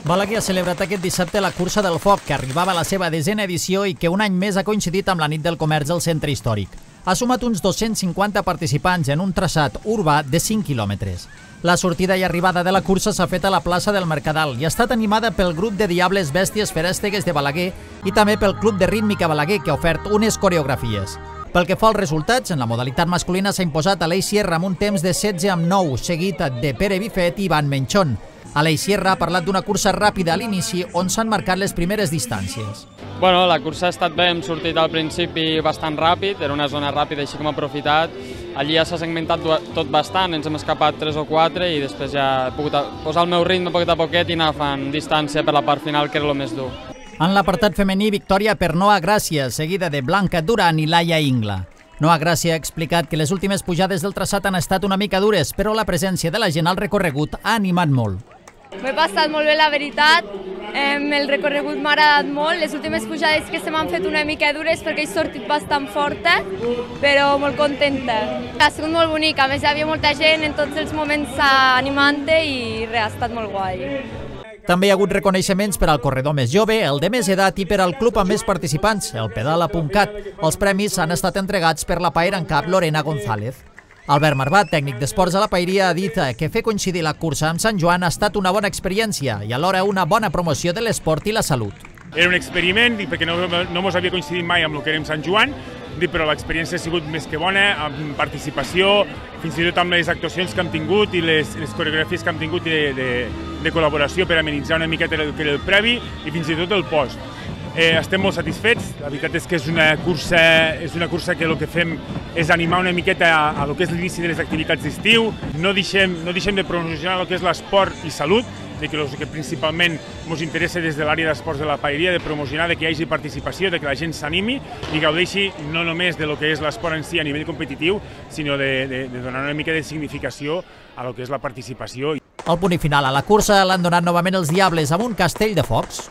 Balaguer ha celebrat aquest dissabte la cursa del foc, que arribava a la seva 10ª edició i que un any més ha coincidit amb la nit del comerç al centre històric. Ha sumat uns 250 participants en un traçat urbà de 5 quilòmetres. La sortida i arribada de la cursa s'ha fet a la plaça del Mercadal i ha estat animada pel grup de Diables Bèsties Ferèstegues de Balaguer i també pel Club de Rítmica Balaguer, que ha ofert unes coreografies. Pel que fa als resultats, en la modalitat masculina s'ha imposat Aleix Sierra amb un temps de 16:09, seguit de Pere Bifet i Ivan Menchón. Aleix Sierra ha parlat d'una cursa ràpida a l'inici on s'han marcat les primeres distàncies. Bueno, la cursa ha estat bé, hem sortit al principi bastant ràpid, era una zona ràpida, així com ha aprofitat. Allí ja s'ha segmentat tot bastant, ens hem escapat 3 o 4 i després ja he pogut posar el meu ritme poquet a poquet i anar fent distància per la part final, que era el més dur. En l'apartat femení, victòria per Noa Gràcia, seguida de Blanca Duran i Laia Ingla. Noa Gràcia ha explicat que les últimes pujades del traçat han estat una mica dures, però la presència de la gent al recorregut ha animat molt. M'he passat molt bé, la veritat. El recorregut m'ha agradat molt. Les últimes pujades que se m'han fet una mica dures perquè he sortit bastant forta, però molt contenta. Ha sigut molt bonic, a més hi havia molta gent en tots els moments animant-te i res, ha estat molt guai. També hi ha hagut reconeixements per al corredor més jove, el de més edat i per al club amb més participants, el Pedala.cat. Els premis han estat entregats per la paera en cap Lorena González. Albert Marbat, tècnic d'esports a la Paeria, ha dit que fer coincidir la cursa amb Sant Joan ha estat una bona experiència i alhora una bona promoció de l'esport i la salut. Era un experiment, perquè no ens havia coincidit mai amb el que érem Sant Joan, però l'experiència ha sigut més que bona, amb participació, fins i tot amb les actuacions que hem tingut i les coreografies que hem tingut de col·laboració per amenitzar una miqueta el que era el previ i fins i tot el post. Estem molt satisfets, la veritat és que és una cursa que el que fem és animar una miqueta a lo que és l'inici de les activitats d'estiu, no deixem de promocionar el que és l'esport i salut, que el que principalment ens interessa des de l'àrea d'esports de la Paeria, de promocionar que hi hagi participació, que la gent s'animi i gaudeixi no només del que és l'esport en si a nivell competitiu, sinó de donar una mica de significació a lo que és la participació. Al punt i final a la cursa l'han donat novament els Diables amb un castell de focs.